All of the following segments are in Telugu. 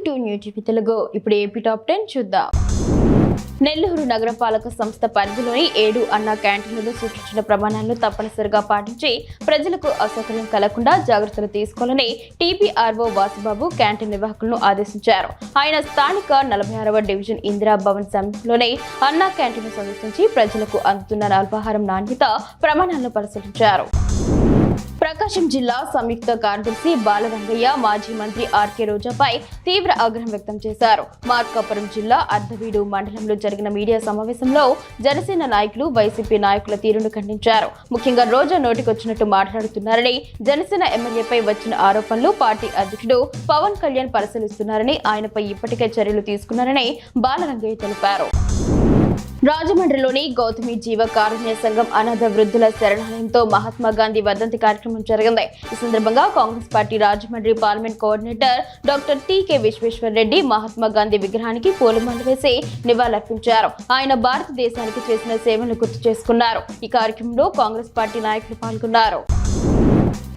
To new TV Telugu. ఇప్పుడు ఏపీ టాప్ 10 చూద్దాం. నెల్లూరు నగరపాలక సంస్థ పరిధిలోని 7 అన్న క్యాంటీన్లలో సూచించిన ప్రమాణాలను తప్పనిసరిగా పాటించి ప్రజలకు అసౌకర్యం కలగకుండా జాగ్రత్తలు తీసుకోవాలని టీపీఆర్ఓ వాసుబాబు క్యాంటీన్ నిర్వాహకులను ఆదేశించారు. ఆయన స్థానిక 46వ డివిజన్ ఇందిరా భవన్ సమీపంలోని అన్నా క్యాంటీన్ సందర్శించి ప్రజలకు అందుతున్న అల్పాహారం నాణ్యత ప్రమాణాలను పరిశీలించారు. ప్రకాశం జిల్లా సంయుక్త కార్యదర్శి బాలరంగయ్య మాజీ మంత్రి ఆర్కే రోజాపై తీవ్ర ఆగ్రహం వ్యక్తం చేశారు. మార్కాపురం జిల్లా అర్ధవీడు మండలంలో జరిగిన మీడియా సమావేశంలో జనసేన నాయకులు వైసీపీ నాయకుల తీరును ఖండించారు. ముఖ్యంగా రోజా నోటికొచ్చినట్టు మాట్లాడుతున్నారని, జనసేన ఎమ్మెల్యేపై వచ్చిన ఆరోపణలు పార్టీ అధ్యక్షుడు పవన్ కళ్యాణ్ పరిశీలిస్తున్నారని, ఆయనపై ఇప్పటికే చర్యలు తీసుకున్నారని బాలరంగయ్య తెలిపారు. రాజమండ్రిలోని గౌతమి జీవ కారుణ్య సంఘం అనాథ వృద్ధుల శరణాలయంతో మహాత్మా గాంధీ వర్ధంతి కార్యక్రమం జరిగింది. ఈ సందర్భంగా Congress party Rajahmundry parliament coordinator doctor TK. Vishweshwar Reddy Mahatma Gandhi విగ్రహానికి పూలమాలలు వేసి నివాళులర్పించారు. ఆయన భారతదేశానికి చేసిన సేవలను గుర్తు చేసుకున్నారు. ఈ కార్యక్రమంలో కాంగ్రెస్ పార్టీ నాయకులు పాల్గొన్నారు.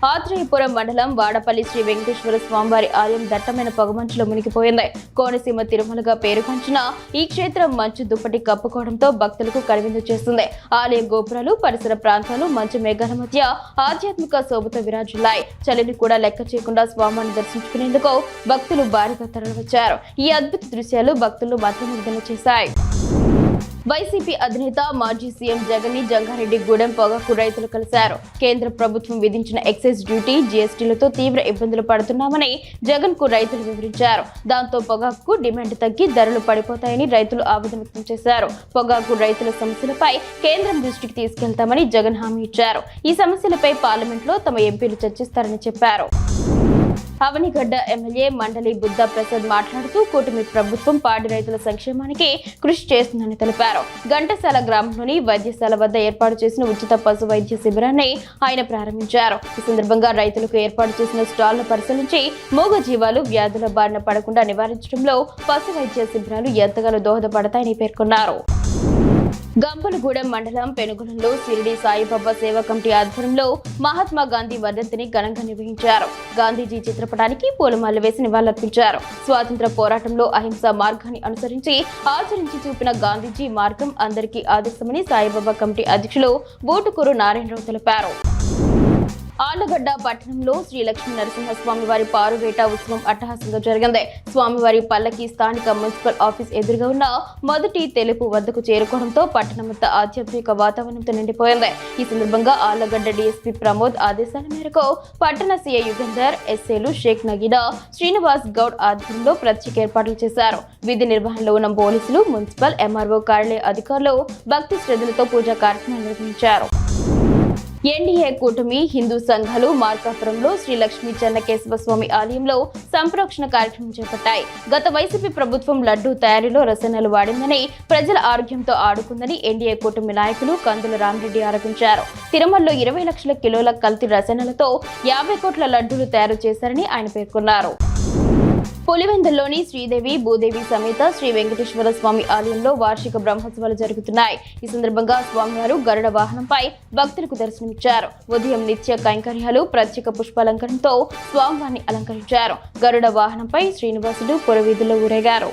ఆత్రేయపురం మండలం వాడపల్లి శ్రీ వెంకటేశ్వర స్వామివారి ఆలయం దట్టమైన పొగమంచులో మునిగిపోయింది. కోనసీమ తిరుమలగా పేరుగాంచిన ఈ క్షేత్రం మంచు దుప్పటి కప్పుకోవడంతో భక్తులకు కనువిందు చేస్తుంది. ఆలయ గోపురాలు, పరిసర ప్రాంతాలు మంచు మేఘాల మధ్య ఆధ్యాత్మిక శోభతో విరాజిల్లాయి. చలిని కూడా లెక్క చేయకుండా స్వామివారిని దర్శించుకునేందుకు భక్తులు భారీగా తరలివచ్చారు. ఈ అద్భుత దృశ్యాలు భక్తులు మంత్రముగ్ధులను చేశాయి. వైసీపీ అధినేత మాజీ సీఎం జగన్ ని జంగారెడ్డిగూడెం పొగాకు రైతులు కలిశారు. కేంద్ర ప్రభుత్వం విధించిన ఎక్సైజ్ డ్యూటీ, జీఎస్టీలతో తీవ్ర ఇబ్బందులు పడుతున్నామని జగన్ కు రైతులు వివరించారు. దాంతో పొగాకు డిమాండ్ తగ్గి ధరలు పడిపోతాయని రైతులు ఆవేదన వ్యక్తం చేశారు. పొగాకు రైతుల సమస్యలపై కేంద్రం దృష్టికి తీసుకెళ్తామని జగన్ హామీ ఇచ్చారు. ఈ సమస్యలపై పార్లమెంట్లో తమ ఎంపీలు చర్చిస్తారని చెప్పారు. అవనిగడ్డ ఎమ్మెల్యే మండలి బుద్ధ ప్రసాద్ మాట్లాడుతూ కూటమి ప్రభుత్వం పాడి రైతుల సంక్షేమానికి కృషి చేస్తుందని తెలిపారు. ఘంటసాల గ్రామంలోని వైద్యశాల వద్ద ఏర్పాటు చేసిన ఉచిత పశు వైద్య శిబిరాన్ని ఆయన ప్రారంభించారు. ఈ సందర్భంగా రైతులకు ఏర్పాటు చేసిన స్టాల్ను పరిశీలించి మూగ జీవాలు వ్యాధుల బారిన పడకుండా నివారించడంలో పశు వైద్య శిబిరాలు ఎంతగానో దోహదపడతాయని పేర్కొన్నారు. గంపలగూడెం మండలం పెనుగొండలో షిరిడి సాయిబాబా సేవా కమిటీ ఆధ్వర్యంలో మహాత్మా గాంధీ వర్ధంతిని ఘనంగా నిర్వహించారు. గాంధీజీ చిత్రపటానికి పూలమాలలు వేసి నివాళులర్పించారు. స్వాతంత్ర పోరాటంలో అహింసా మార్గాన్ని అనుసరించి ఆచరించి చూపిన గాంధీజీ మార్గం అందరికీ ఆదర్శమని సాయిబాబా కమిటీ అధ్యక్షులు బూటుకూరు నారాయణరావు తెలిపారు. ఆళ్లగడ్డ పట్టణంలో శ్రీ లక్ష్మీ నరసింహస్వామి వారి పారువేట ఉత్సవం అట్టహాసంగా జరిగింది. స్వామివారి పల్లకి స్థానిక మున్సిపల్ ఆఫీస్ ఎదురుగా ఉన్న మొదటి తెలుపు వద్దకు చేరుకోవడంతో పట్టణమంతా ఆధ్యాత్మిక వాతావరణంతో నిండిపోయింది. ఈ సందర్భంగా ఆళ్లగడ్డ డీఎస్పీ ప్రమోద్ ఆదేశాల మేరకు పట్టణ సీఐ యుగంధర్, ఎస్ఏలు షేక్ నగీనా, శ్రీనివాస్ గౌడ్ ఆధ్వర్యంలో ప్రత్యేక ఏర్పాట్లు చేశారు. విధి నిర్వహణలో ఉన్న పోలీసులు, మున్సిపల్, ఎంఆర్ఓ కార్యాలయ అధికారులు భక్తి శ్రద్ధలతో పూజా కార్యక్రమాలు నిర్వహించారు. ఎన్డీఏ కూటమి హిందూ సంఘాలు మార్కాపురంలో శ్రీ లక్ష్మీ చెన్నకేశవ స్వామి ఆలయంలో సంప్రోక్షణ కార్యక్రమం చేపట్టాయి. గత వైసీపీ ప్రభుత్వం లడ్డూ తయారీలో రసాయనాలు వాడిందని, ప్రజల ఆరోగ్యంతో ఆడుకుందని ఎన్డీఏ కూటమి నాయకులు కందుల రామిరెడ్డి ఆరోపించారు. తిరుమలలో 20 లక్షల కిలోల కల్తీ రసాయనాలతో 50 కోట్ల లడ్డూలు తయారు చేశారని ఆయన పేర్కొన్నారు. పులివెందుల్లోని శ్రీదేవి భూదేవి సమేత శ్రీ వెంకటేశ్వర స్వామి ఆలయంలో వార్షిక బ్రహ్మోత్సవాలు జరుగుతున్నాయి. ఈ సందర్భంగా స్వామివారు గరుడ వాహనంపై భక్తులకు దర్శనమిచ్చారు. ఉదయం నిత్య కైంకర్యాలు, ప్రత్యేక పుష్పాలంకరణతో స్వామివారిని అలంకరించారు. గరుడ వాహనంపై శ్రీనివాసుడు పురవీధుల్లో ఊరేగారు.